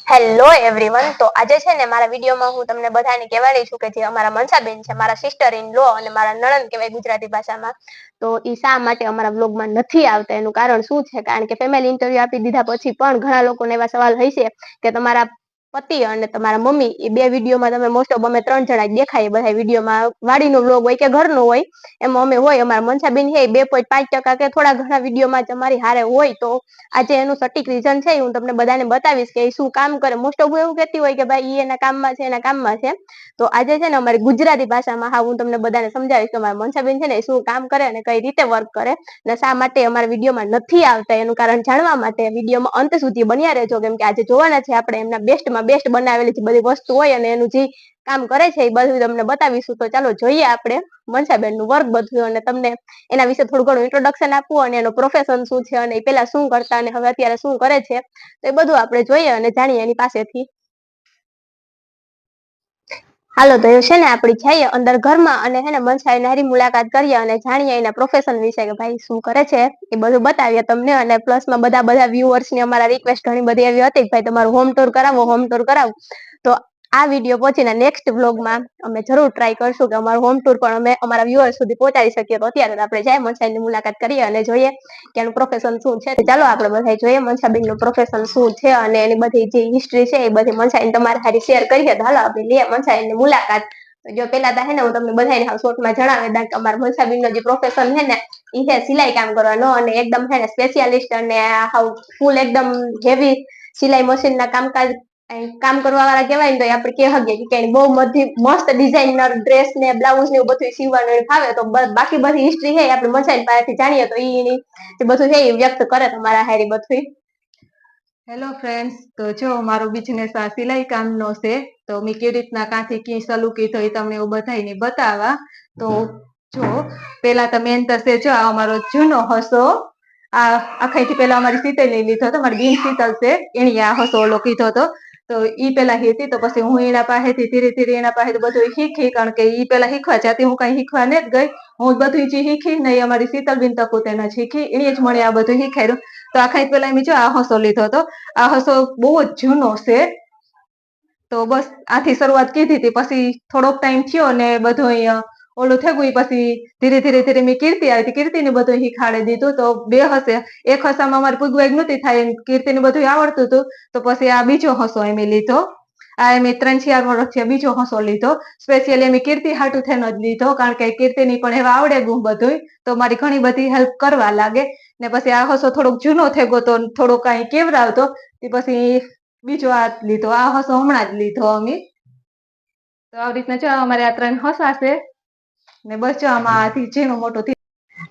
Hello everyone, તો આજે છે ને મારા વિડીયોમાં હું તમને બધાને કહેવાની છું કે જે અમારા મનસાબેન છે, મારા સિસ્ટર ઇન લો અને મારા નણંદ કહેવાય ગુજરાતી ભાષામાં. તો એ શા માટે અમારા વ્લોગમાં નથી આવતા એનું કારણ શું છે? કારણ કે ફેમિલી ઇન્ટરવ્યુ આપી દીધા પછી પણ ઘણા લોકોને એવા સવાલ હશે કે તમારા પતિ અને તમારા મમ્મી એ બે વિડીયોમાં તમે મોસ્ટ ઓફ અમે 3 જણા દેખાય બધા વિડીયોમાં, વાડીનો વ્લોગ હોય કે ઘરનો હોય એમાં અમે હોય. અમારા મનસાબેન છે 2.5% કે થોડા ઘણા વિડીયોમાં તમારી હારે હોય. તો આજે એનું સટીક રીઝન છે હું તમને બધાને બતાવીશ કે શું કામ કરે. મોસ્ટ ઓફ એવું કહેતી હોય કે ભાઈ ઈ એના કામમાં છે. તો આજે છે ને અમારી ગુજરાતી ભાષામાં હું તમને બધાને સમજાવીશ કે અમારા મનસાબેન છે ને શું કામ કરે અને કઈ રીતે વર્ક કરે અને શા માટે અમારા વિડીયોમાં નથી આવતા એનું કારણ જાણવા માટે વિડીયોમાં અંત સુધી બન્યા રહેજો, કેમ કે આજે જોવાના છે આપણે એમના બેસ્ટમાં બેસ્ટ બનાવેલી જે બધી વસ્તુ હોય અને એનું જે કામ કરે છે એ બધું તમને બતાવીશું. તો ચાલો જોઈએ આપણે મનસાબેનનું વર્ક બધું અને તમને એના વિશે થોડું ઘણું ઇન્ટ્રોડક્શન આપવું અને એનો પ્રોફેશન શું છે અને એ પેલા શું કરતા અને હવે અત્યારે શું કરે છે તો એ બધું આપણે જોઈએ અને જાણીએ એની પાસેથી. હાલો તો એ છે ને આપડી જઈએ અંદર ઘરમાં અને છે ને મનસાબેન હારી મુલાકાત કરીએ અને જાણીએ એના પ્રોફેશન વિશે કે ભાઈ શું કરે છે એ બધું બતાવીએ તમને. અને પ્લસમાં બધા વ્યુઅર્સની અમારા રિક્વેસ્ટ ઘણી બધી એવી હતી કે ભાઈ તમારું હોમ ટૂર કરાવો. તો આ વિડીયો પછીના નેક્સ્ટ વ્લોગમાં અમે જરૂર ટ્રાય કરશું કે અમારું હોમ ટૂર પણ અમે અમારા વ્યુઅર્સ સુધી પહોંચાડી શકીએ. તો અત્યારે આપણે જાય મનસાબેનની મુલાકાત કરીએ અને જોઈએ કે એનું પ્રોફેશન શું છે. ચાલો આપણે બધા જોઈએ મનસાબેનનું પ્રોફેશન શું છે અને એની બધી જે હિસ્ટ્રી છે એ બધી મનસાબેન તમારી હારી શેર કરીએ. તો હાલો આપણે લઈએ મનસાબેનની મુલાકાત. જો પેલા તો હે ને હું તમને બધાને શોર્ટમાં જણાવી દઉં કે અમારા મનસાબેનનો જે પ્રોફેશન છે ને એ છે સિલાઈ કામ કરવાનો અને એકદમ છે ને સ્પેશિયાલિસ્ટ અને ફૂલ એકદમ હેવી સિલાઈ મશીનના કામ કરવા વાળા કહેવાય ને તો આપણે કહી શકીએ કે બહુ મસ્ત ડિઝાઇનર ડ્રેસ ને બ્લાઉઝ ને એવું બધું સીવવાનું ફાવે. તો બાકી બધી હિસ્ટ્રી છે આપણે મનસાબેન પાસેથી જાણીએ તો એ બધું છે એ વ્યક્ત કરે તમારા હારી બધું. હેલો ફ્રેન્ડ્સ, તો જો મારો બિઝનેસ આ સિલાઈ કામનો છે. તો મેં કેવી રીતના કાંથી કી સલું કીધું એ તમને એવું બધાને બતાવવા. તો જો પેલા તો મેન તો છે જો આ અમારો જૂનો હસો. આ આખાઈથી પેલા અમારી શીતલ લઈ લીધો હતો, મારી બેન શીતલ છે એની આ હસો ઓલો કીધો હતો. તો ઈ પેલા હતી તો પછી હું એના પાસેથી ધીરે ધીરે એના પાસેથી બધું શીખી, કારણ કે ઈ પેલા શીખવા જતી, હું કઈ શીખવા નથી ગઈ. હું બધું જે શીખી ને અમારી શીતલબેન તકો તેને શીખી, એને જ મને આ બધું શીખાડ્યું. તો આખાઈ પેલા મેં જો આ હસો લીધો હતો. આ હસો બહુ જ જૂનો છે. તો બસ આથી શરૂઆત કીધી હતી, પછી થોડોક ટાઈમ થયો ને બધું અહીંયા ઓલું થઈ ગયું. પછી ધીરે ધીરે મેં કીર્તિ આવી હતી, કીર્તિને બધું શીખાડી દીધું. તો બે હશે, એક હસામાં અમારી પુગવાઈ નહોતી થાય, કીર્તિને બધું આવડતું હતું. તો પછી આ બીજો હસો એમ લીધો. આ મેં 3-4 વર્ષથી બીજો હસો લીધો. સ્પેશિયલી મેં કીર્તિ હાટુ થઈને જ લીધો, કારણ કે કીર્તિની પણ હવે આવડે ગું બધું, તો મારી ઘણી બધી હેલ્પ કરવા લાગે. ને પછી આ હસો થોડોક જૂનો થઈ ગયો તો થોડોક કાંઈ કેવડાવતો, પછી બીજો આ લીધો. આ હસો હમણાં જ લીધો અમે. તો આવી રીતના જો અમારે આ 3 હસા છે ને બસ જો આમાં ઝીણો મોટો.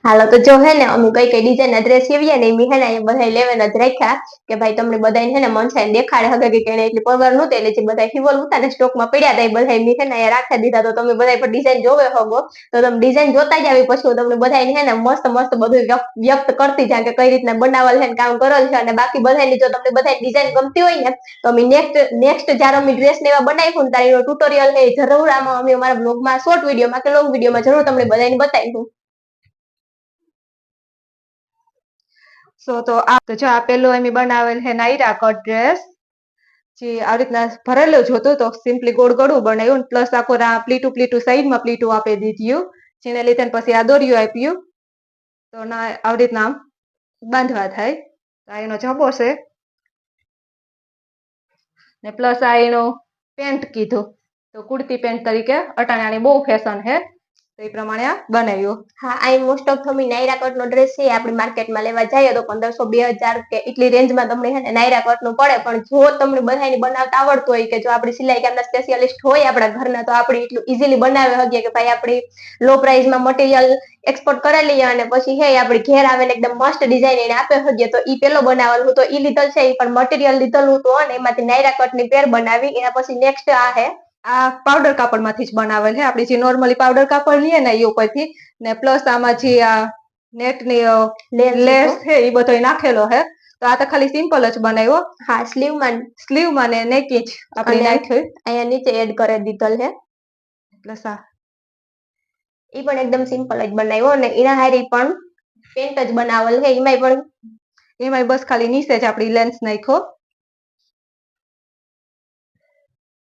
હાલો તો જો હે ને અમે કઈ ડિઝાઇનના ડ્રેસ સીવીએ ને એમ હે ને બધા લેવાના જ રાખ્યા કે ભાઈ તમને બધાને છે ને મનસાબેન દેખાડે હકે કે એને એટલી પગર નહોતી એટલે જે બધા હિવલ હતા ને સ્ટોકમાં પડ્યા હતા એ બધા છે ને રાખી દીધા. તો તમે બધા પર ડિઝાઇન જોવે હગો તો તમે ડિઝાઇન જોતા જ આવી. પછી તમને બધાને છે ને મસ્ત બધું વ્યક્ત કરતી જાય કે કઈ રીતના બનાવલ છે ને કામ કરેલ છે. અને બાકી બધાની જો તમને બધાની ડિઝાઇન ગમતી હોય ને તો અમે નેક્સ્ટ જ્યારે અમે ડ્રેસ ને એવા બનાવીશું ને ત્યારે એનો ટ્યુટોરિયલ છે જરૂર આમાં અમે અમારા બ્લોગમાં શોર્ટ વિડીયોમાં કે લોંગ વિડીયોમાં જરૂર તમને બધાને બતાવીશું. તો જો આ પેલો એમ બનાવેલ છે નાયરા કટ ડ્રેસ. જે આવી રીતના ભરેલો જ હતો, તો સિમ્પલી ગોળ ગળું બનાવ્યું. પ્લસ આખો પ્લીટું સાઈડમાં પ્લીટું આપી દીધું, જેને લીધે પછી આ દોર્યું આપ્યું. તો ના આવી રીતના બાંધવા થાય. તો આ એનો જબો છે ને પ્લસ આ એનો પેન્ટ કીધું. તો કુર્તી પેન્ટ તરીકે અટાણાની બહુ ફેશન છે, તો એ પ્રમાણે આ બનાવ્યું. હા, આ મોસ્ટ ઓફ તમે નાયરા કટનો ડ્રેસ છે આપણે માર્કેટમાં લેવા જઈએ તો 1500-2000 કે એટલી રેન્જમાં તમને છે ને નાયરા કટનું પડે. પણ જો તમને બધાને બનાવતા આવડતું હોય કે જો આપણી સિલાઈ કામના સ્પેશિયાલિસ્ટ હોય આપણા ઘરના, તો આપણે એટલું ઇઝીલી બનાવી શકીએ કે ભાઈ આપણી લો પ્રાઇસમાં મટીરિયલ એક્સપોર્ટ કરી લઈએ અને પછી હે આપણે ઘેર આવીને એકદમ મસ્ત ડિઝાઇન એને આપી શકીએ. તો ઈ પેલો બનાવેલું તો ઈ લીધલ છે, એ પણ મટીરિયલ લીધેલું હતું અને એમાંથી નાયરા કટની પેર બનાવી. એના પછી નેક્સ્ટ આ હે આ પાવડર કાપડમાંથી જ બનાવેલ છે. આપણે જે નોર્મલી પાવડર કાપડ લઈએ ને એ ઉપરથી, ને પ્લસ આમાં જે આ નેટની લેસ છે એ બધો નાખેલો છે. તો આ તો ખાલી સિમ્પલ જ બનાવ્યો. હા, સ્લીવમાં ને નેકી જ આપણે નાખ્યું. અહીંયા નીચે એડ કરી દીધલ છે. પ્લસ એ પણ એકદમ સિમ્પલ જ બનાવ્યો અને એના હારી પણ પેન્ટ જ બનાવેલ છે. એમાંય બસ ખાલી નીચે જ આપણી લેન્સ નાખ્યો.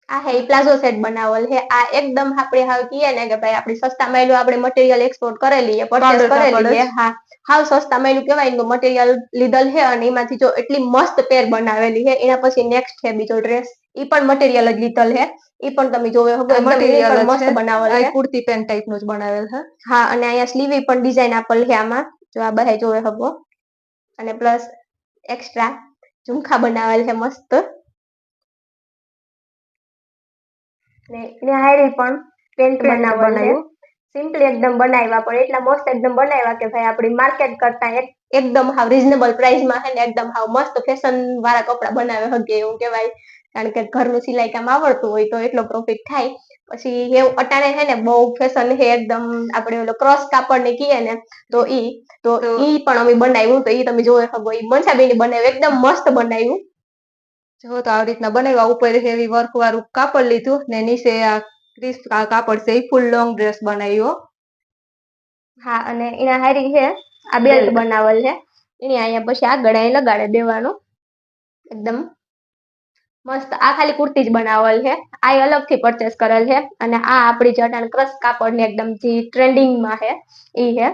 આ હે પ્લાઝો સેટ બનાવેલ હે આ એકદમ આપણે હાવ કીએ ને કે ભાઈ આપણી સસ્તા માયલું આપણે મટીરિયલ એક્સપોર્ટ કરેલી હે પરચેસ કરેલી હે હા હાવ સસ્તા માયલું કહેવાય એનું મટીરિયલ લીધેલ હે અને એમાંથી જો એટલી મસ્ત પેર બનાવેલી હે એના પછી નેક્સ્ટ છે બીજો ડ્રેસ ઈ પણ મટીરિયલ જ લીધેલ હે ઈ પણ તમે જોવે હગો એકદમ મટીરિયલ પણ મસ્ત બનાવેલ છે હે કુર્તી પેન્ટ ટાઈપનું જ બનાવેલ છે હા અને અહીંયા સ્લીવ પણ ડિઝાઇન આપેલ છે આમાં જો આ બધા જોવે હગો અને પ્લસ એક્સ્ટ્રા ઝુમખા બનાવેલ છે મસ્ત ને એને હારી પણ પેન્ટ બનાવેલ છે સિમ્પલી એકદમ બનાવ્યા પણ એટલા મસ્ત એકદમ બનાવ્યા કે ભાઈ આપણી માર્કેટ કરતા એકદમ હાવ રીઝનેબલ પ્રાઇસમાં છે ને એકદમ હાવ મસ્ત ફેશન વાળા કપડા બનાવે હગે એવું કહેવાય કારણ કે ઘરનું સિલાઈ કામ આવડતું હોય તો એટલો પ્રોફિટ થાય પછી એવું અટાણે છે ને બહુ ફેશન છે એકદમ આપણે ઓલો ક્રોસ કાપડ ને કીએ ને તો ઈ પણ અમે બનાવ્યું તો ઈ તમે જોઈ શકો ઈ મનસાબેને બનાવ્યું એકદમ મસ્ત બનાવ્યું જો તો આવી રીતના બનાવ્યા ઉપર હેવી વર્ક વાળું કાપડ લીધું ને નીચે આ ક્રિસ્પ કાપડ છે ફૂલ લોંગ ડ્રેસ બનાવ્યો હા અને એના હારી છે આ બેલ્ટ બનાવેલ છે એની અહીંયા પછી આ ગળાએ લગાડે દેવાનું એકદમ મસ્ત આ ખાલી કુર્તી જ બનાવેલ છે આ અલગથી પરચેસ કરેલ છે અને આ આપણી જટાણ ક્રશ કાપડ ને એકદમ જે ટ્રેન્ડિંગમાં છે ઈ છે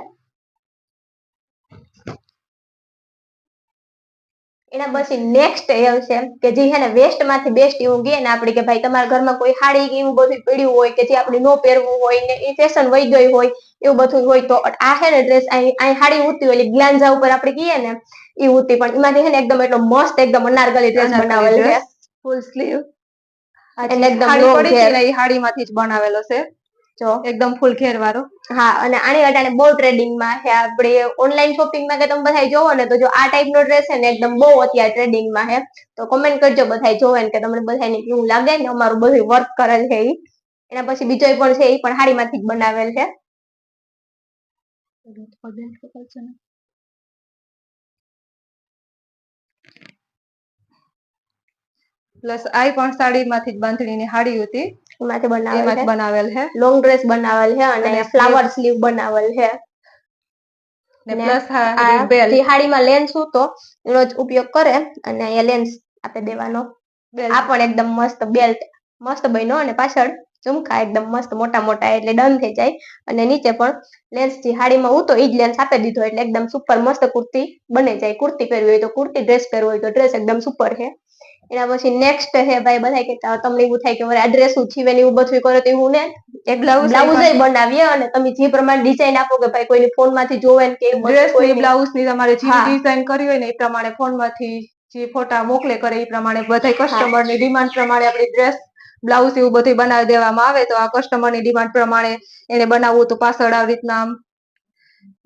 એના પછી નેક્સ્ટ એવું છે કે જે છે ને વેસ્ટ માંથી બેસ્ટ એવું કહે ને આપણે કે ભાઈ તમારા ઘરમાં કોઈ સાડી કે એવું બધું પડ્યું હોય કે જે આપણે ન પહેરવું હોય ને એ ફેશન વહી ગઈ હોય એવું બધું હોય તો આ છે ને ડ્રેસ અહીં સાડી ઉતી હોય એટલે ગ્લાન્ઝા ઉપર આપણે કહીએ ને એ ઉતી પણ એમાંથી છે ને એકદમ એટલો મસ્ત એકદમ અનારકલી ડ્રેસ બનાવેલ છે ફૂલ સ્લીવ એટલે એકદમ સાડી લોંગ પડી ઘેર હતી ને એ સાડીમાંથી જ બનાવેલો છે જો એકદમ ફૂલ ઘેર વાળો હા અને આની અટાણે બહુ ટ્રેડિંગમાં છે આપણે ઓનલાઈન શોપિંગમાં કે તમે બધા જોવો ને તો જો આ ટાઈપનો ડ્રેસ છે ને એકદમ બહુ અત્યારે ટ્રેડિંગમાં છે તો કમેન્ટ કરજો બધા જોવે ને કે તમને બધાને કેવું લાગે ને અમારું બધું વર્ક કરેલ છે ઈ એના પછી બીજો પણ છે એ પણ સાડીમાંથી જ બનાવેલ છે પ્લસ આ પણ સાડીમાંથી જ બાંધણીની સાડી હતી એમાંથી બનાવેલ છે લોંગ ડ્રેસ બનાવેલ છે અને ફ્લાવર સ્લીવ બનાવેલ છે ને પ્લસ આ જે સાડીમાં લેન્સ હતો એનો જ ઉપયોગ કરે અને અહીંયા લેન્સ આપી દેવાનો આ પણ એકદમ મસ્ત બેલ્ટ મસ્ત બન્યો અને પાછળ ઝુમખા એકદમ મસ્ત મોટા મોટા એટલે ડન થઈ જાય અને નીચે પણ લેન્સ જે સાડીમાં ઉતો એ જ લેન્સ આપી દીધો એટલે એકદમ સુપર મસ્ત કુર્તી બની જાય કુર્તી પહેરવી હોય તો કુર્તી ડ્રેસ પહેરવી હોય તો ડ્રેસ એકદમ સુપર છે એના પછી નેક્સ્ટ છે ભાઈ બધા કહેતા તમને એવું થાય કે આ ડ્રેસ ઉઠી ને એવું બધું કરે તો એવું ને એક બ્લાઉઝ બનાવીએ અને તમે જે પ્રમાણે ડિઝાઇન આપો કે ભાઈ કોઈની ફોનમાંથી જોવે કે ડ્રેસની બ્લાઉઝની તમારે જે ડિઝાઇન કરવી હોય ને એ પ્રમાણે ફોનમાંથી જે ફોટા મોકલે કરે એ પ્રમાણે બધા કસ્ટમરની ડિમાન્ડ પ્રમાણે આપણી ડ્રેસ બ્લાઉઝ એવું બધું બનાવી દેવામાં આવે તો આ કસ્ટમરની ડિમાન્ડ પ્રમાણે એને બનાવવું તો પાછળ આવી રીતના આમ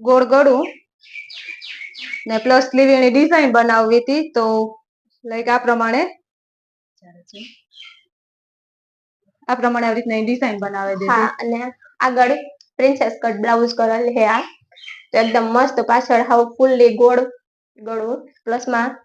ગોળ ગળું ને પ્લસ સ્લીવની ડિઝાઇન બનાવવી હતી તો લાઈક આ પ્રમાણે આવી રીતના ડિઝાઇન બનાવી દીધી અને આગળ પ્રિન્સેસ કટ બ્લાઉઝ કરેલ છે આ તો એકદમ મસ્ત પાછળ હાવ ફૂલ્લી ગોળ ગળું પ્લસમાં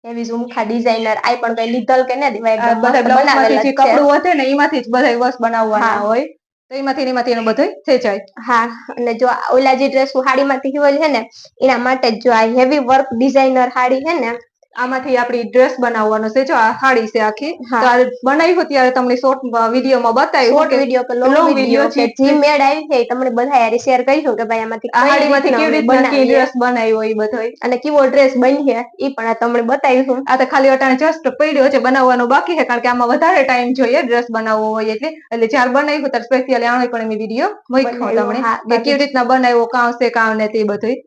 એવી ઝુમખા ડિઝાઇનર આ પણ કઈ લીધલ કે ને એકદમ મસ્ત બનાવેલ જ છે કપડું વધે ને એમાંથી જ બધા વસ્ત બનાવવાના હોય તો એમાંથી એનું બધું થઈ જાય હા અને જો ઓલા જે ડ્રેસ સાડીમાંથી સીવેલ છે ને એના માટે જો આ હેવી વર્ક ડિઝાઇનર સાડી છે ને આમાંથી આપણી ડ્રેસ બનાવવાનો છે જો આ સાડી છે આખી તો આ બનાવ્યું ત્યારે તમને શોર્ટ વિડીયોમાં બતાવ્યું શોર્ટ વિડીયો કે લોંગ વિડીયો કે જે મેડ આવી છે તમને બધા યાર શેર કરીશું કે ભાઈ આમાંથી કેવી રીતના કી ડ્રેસ બનાવ્યો એ બધો અને કેવો ડ્રેસ બની એ પણ આ તમને બતાવીશું આ તો ખાલી અટાણે જસ્ટ પડ્યો છે બનાવવાનો બાકી છે કારણ કે આમાં વધારે ટાઈમ જોઈએ ડ્રેસ બનાવવો હોય એટલે જ્યારે બનાવ્યું ત્યારે સ્પેશિયલી આનો પણ મેં વિડીયો મૂક્યો તમને કે કેવી રીતના બનાવ્યો કાં છે કાં ને તે બધું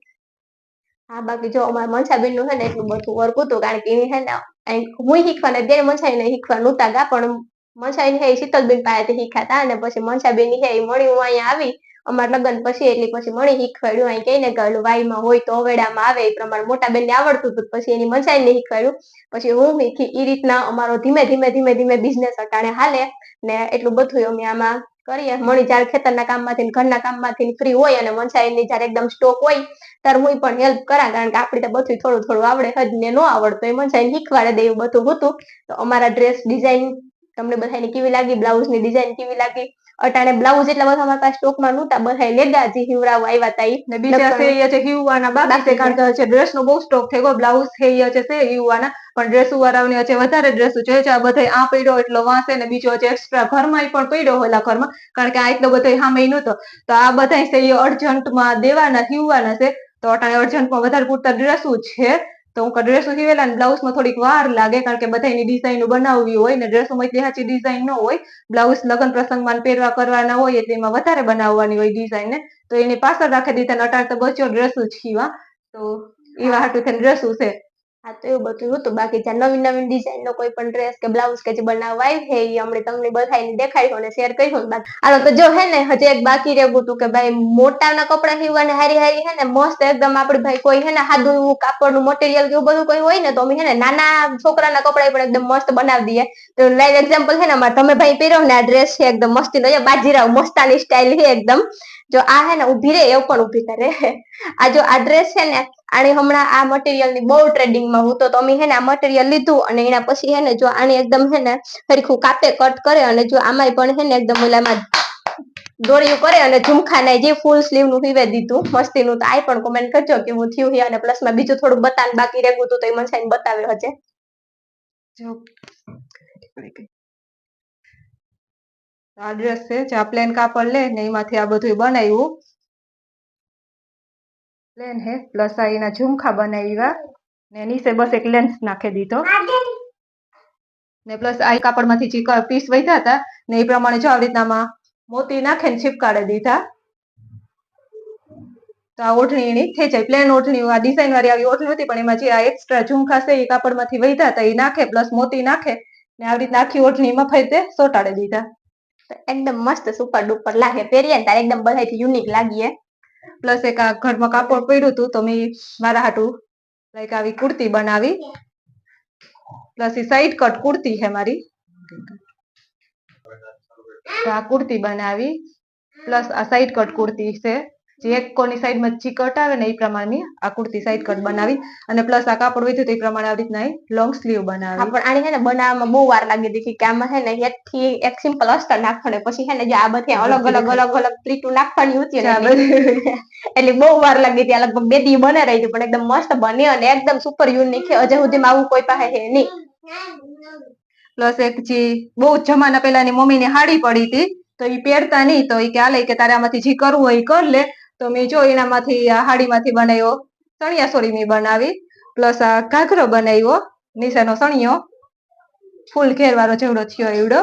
હા બાકી જો અમારા મનસાબેન નું છે ને એટલું બધું વર્ક હતું કારણ કે એ છે ને હું શીખવાને ત્યારે મનસાઈને શીખવા નહોતા ગા પણ મનસાબેન છે શીતલબેન પાસેથી શીખાતા અને પછી મનસાબેન છે એ મળી હું અહીંયા આવી અમારા લગ્ન પછી એટલે પછી મળી શીખવાડ્યું અહીં કઈને ગયેલું વાઈમાં હોય તો અવેડામાં આવે એ પ્રમાણે મોટા બેનને આવડતું હતું પછી એની મનસાઈને શીખવાડ્યું પછી હું શીખી એ રીતના અમારો ધીમે ધીમે બિઝનેસ અટાણે હાલે ને એટલું બધું અમે આમાં કરીએ મળી જ્યારે ખેતરના કામમાંથી ઘરના કામમાંથી ફ્રી હોય અને મનસાઈની જ્યારે એકદમ સ્ટોક હોય ત્યારે હું પણ હેલ્પ કરા કારણ કે આપણે તો બધું થોડું આવડે હજ ને ન આવડતો એ મનસાઈને શીખવાડે દે એવું બધું હતું તો અમારા ડ્રેસ ડિઝાઇન તમને બધાને કેવી લાગી બ્લાઉઝની ડિઝાઇન કેવી લાગી અટાણે બ્લાઉઝ એટલા બધા અમારા પાસે સ્ટોકમાં નહોતા, બધા લેગા જે હિવડાવવા આવ્યા હતા ઈ. ને બીજા છે એ છે હિવવાના બાકી છે, કારણ કે ડ્રેસ નો બહુ સ્ટોક થઈ ગયો. બ્લાઉઝ છે એ છે હિવવાના, પણ ડ્રેસ વાળાઓની છે વધારે ડ્રેસ છે. આ બધા આ પડ્યો એટલો વાંસે ને બીજો એક્સ્ટ્રા ઘરમાં પણ પડ્યો હોલા ઘરમાં, કારણ કે આ એટલો બધો સામે નહોતો. તો આ બધા છે એ અર્જન્ટમાં દેવાના હિવવાના છે. તો અટાણે અર્જન્ટમાં વધારે પૂરતા ડ્રેસો છે. તો હું ડ્રેસો હિવેલા ને બ્લાઉઝમાં થોડીક વાર લાગે, કારણ કે બધાની ડિઝાઇન બનાવવી હોય ને ડ્રેસોમાં એટલી સાચી ડિઝાઇન ન હોય. બ્લાઉઝ લગ્ન પ્રસંગમાં પહેરવા કરવાના હોય એટલે એમાં વધારે બનાવવાની હોય ડિઝાઇન ને, તો એની પાછળ રાખી દીધા. અટાણે તો બચ્યો ડ્રેસો જ હીવા, તો એવા હાટું થઈને ડ્રેસો છે. હા, તો એવું બધું હતું. બાકી જ્યાં નવીન નવીન ડિઝાઇન નો કોઈ પણ ડ્રેસ કે બ્લાઉઝ કે જે બનાવવા આવી છે એ અમને તમને બધાને દેખાડ્યું અને શેર કર્યું. આનો તો જો હે ને હજી એક બાકી રહેવું હતું કે ભાઈ મોટાના કપડા સીવવાને હારી હારી હે ને મસ્ત એકદમ આપડે ભાઈ કોઈ હે ને સાદું એવું કાપડનું મટીરિયલ કે એવું બધું કોઈ હોય ને તો અમે હે ને નાના છોકરાના કપડા પણ એકદમ મસ્ત બનાવી દઈએ. તો લાઈવ એક્ઝામ્પલ છે ને તમે ભાઈ પહેર્યો ને આ ડ્રેસ છે એકદમ મસ્તી નો બાજીરાવ મસ્તાની સ્ટાઇલ છે એકદમ. જો આ હે ને ઉભી રે એવું પણ ઉભી કરે. આ જો આ ડ્રેસ છે ને આની હમણાં આ મટીરિયલ ની બહુ ટ્રેન્ડિંગમાં હું તો અમે હે ને આ મટીરિયલ લીધું અને એના પછી હે ને જો આની એકદમ હે ને હરખું કાપે કટ કરે અને જો આમાંય પણ હે ને એકદમ ઓલામાં દોરીયું કરે અને ઝુમખા ને જે ફૂલ સ્લીવ નું સીવે દીધું મસ્તીનું. તો આ પણ કોમેન્ટ કરજો કે હું થયું છે અને પ્લસ માં બીજું થોડું બતાન બાકી રહેવું હતું તો એ મને સાઈન બતાવ્યો હશે. આ ડ્રેસ છે જે આ પ્લેન કાપડ લે ને એમાંથી આ બધું બનાવ્યું પ્લેન હે, પ્લસ આ એના ઝુમખા બનાવ્યા ને નીચે બસ એક લેન્સ નાખી દીધો ને પ્લસ આ કાપડમાંથી જે પીસ વધ્યા હતા ને એ પ્રમાણે જો આવી રીતનામાં મોતી નાખે ને ચીપકાડી દીધા. તો આ ઓઢણી એની થઈ જાય. પ્લેન ઓઢણી આ ડિઝાઇન વાળી આવી ઓઢણી હતી, પણ એમાં જે આ એક્સ્ટ્રા ઝુમખા છે એ કાપડમાંથી વધ્યા હતા એ નાખે પ્લસ મોતી નાખે ને આવી રીતના આખી ઓઢણીમાં ફરીતે સોટાડી દીધા. એકદમ મસ્ત સુપર ડુપર લાગે, પહેરીએ ને તારે એકદમ બધાથી યુનિક લાગીએ. પ્લસ એક આ ઘરમાં કાપડ પડ્યું હતું તો મેં મારા હાટું લાઈક આવી કુર્તી બનાવી. પ્લસ એ સાઈડ કટ કુર્તી છે મારી, તો આ કુર્તી બનાવી. પ્લસ આ સાઈડ કટ કુર્તી છે જે એક કોની સાઈડમાં જે કટ આવે ને એ પ્રમાણની આ કુર્તી સાઈડ કટ બનાવી અને પ્લસ આ કાપડ વધ્યું એ પ્રમાણે આવી રીતના લોંગ સ્લીવ બનાવી. પણ આની છે ને બનાવવામાં બહુ વાર લાગી હતી કે આમાં છે ને એકથી એક સિમ્પલ અસ્તર નાખવાનું, પછી છે ને જે આ બધી અલગ અલગ પ્લીટું નાખવાની હતી ને એટલે બહુ વાર લાગી હતી. લગભગ 2 દી બને રહી હતી પણ એકદમ મસ્ત બની અને એકદમ સુપર યુનિક છે. હજી સુધીમાં આવું કોઈ પાસે છે નહીં. પ્લસ એક જે બહુ જમાના પહેલાની મમ્મીની હાડી પડી હતી તો એ પહેરતા નહીં, તો એ કે હાલે કે તારે આમાંથી જે કરવું હોય એ કર લે. તો મેં જો એનામાંથી આ હાડીમાંથી બનાવ્યો ચણિયા ચોળી મેં બનાવી. પ્લસ આ ઘાઘરો બનાવ્યો નીચેનો સણિયો ફૂલ ઘેરવાળો જેવડો થયો એવડો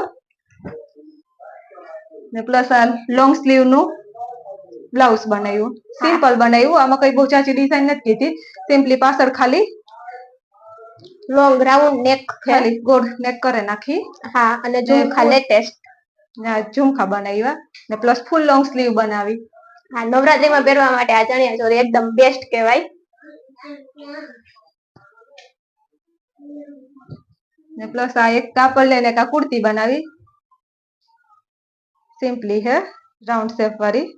ને પ્લસ આ લોંગ સ્લીવ નું બ્લાઉઝ બનાવ્યું. સિમ્પલ બનાવ્યું, આમાં કઈ બહુ ચાચી ડિઝાઇન નથી કીધી. સિમ્પલી પાછળ ખાલી લોંગ રાઉન્ડ નેક ખાલી ગોળ નેક કરે નાખી. હા, અને ઝુમખા લેટેસ્ટ ઝુમખા બનાવ્યા ને પ્લસ ફૂલ લોંગ સ્લીવ બનાવી. હા, નવરાત્રીમાં પહેરવા માટે આ ચણિયા ચોળી એકદમ બેસ્ટ કહેવાય. ને પ્લસ આ એક કાપડ લઈને એક આ કુર્તી બનાવી. સિમ્પલી હે રાઉન્ડ શેપ વાળી,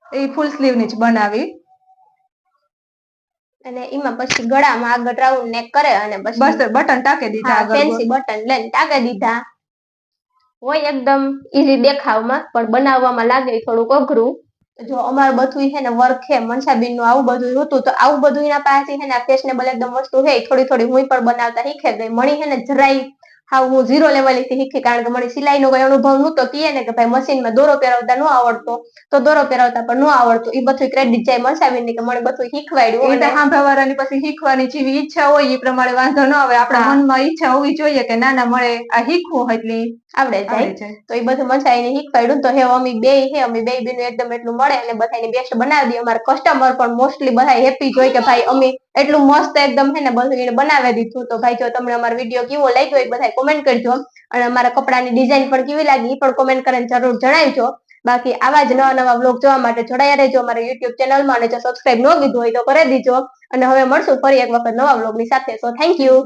એ ફૂલ સ્લીવ ની જ બનાવી. અને એમાં પછી ગળામાં આગળ રાઉન્ડ નેક કરે અને પછી બસ બટન ટાંકી દીધા, ફેન્સી બટન લઈને ટાંકી દીધા. હોય એકદમ ઈઝી દેખાવમાં પણ બનાવવામાં લાગે થોડુંક અઘરું. જો અમારું બધું છે ને વર્ક છે મનસાબેન નું આવું બધું હતું, તો આવું બધું એના પાસેથી છે ને ફેશનેબલ એકદમ વસ્તુ છે થોડી હું પણ બનાવતા શીખે ગઈ. મણી છે ને જરાય હા હું 0 લેવલ થી શીખી, કારણ કે મને સિલાઈ નો કઈ અનુભવ નહોતો. કહે ને કે ભાઈ મશીનમાં દોરો પહેરવતા ન આવડતો તો દોરો પહેરવતા પણ ન આવડતું. એ બધું ક્રેડિટ જાય મનસાબેન ની કે મને બધું શીખવાડ્યું. એ સાંભળવાની પછી શીખવાની જેવી ઈચ્છા હોય એ પ્રમાણે વાંધો ન આવે. આપણા મનમાં ઈચ્છા હોવી જોઈએ કે ના મળે આ શીખવું એટલે આવડે જાય. તો એ બધું મનસાબેન શીખવાડ્યું. તો હે અમે બે બેનું એકદમ એટલું મળે અને બધાની બેસ્ટ બનાવી દઈએ. અમારા કસ્ટમર પણ મોસ્ટલી બધા હેપી જોઈ કે ભાઈ અમે એટલું મસ્ત એકદમ છે ને બધું એને બનાવી દીધું. તો ભાઈ જો તમને અમારો વિડીયો કેવો લાગ્યો એ બધા કોમેન્ટ કરજો અને અમારા કપડાની ડિઝાઇન પણ કેવી લાગી એ પણ કોમેન્ટ કરીને જરૂર જણાવજો. બાકી આવા જ નવા બ્લોગ જોવા માટે જોડાયા રહેજો અમારા યુટ્યુબ ચેનલમાં, અને જો સબસ્ક્રાઇબ ન કીધું હોય તો કરી દીજો. અને હવે મળશું ફરી એક વખત નવા બ્લોગની સાથે. So thank you.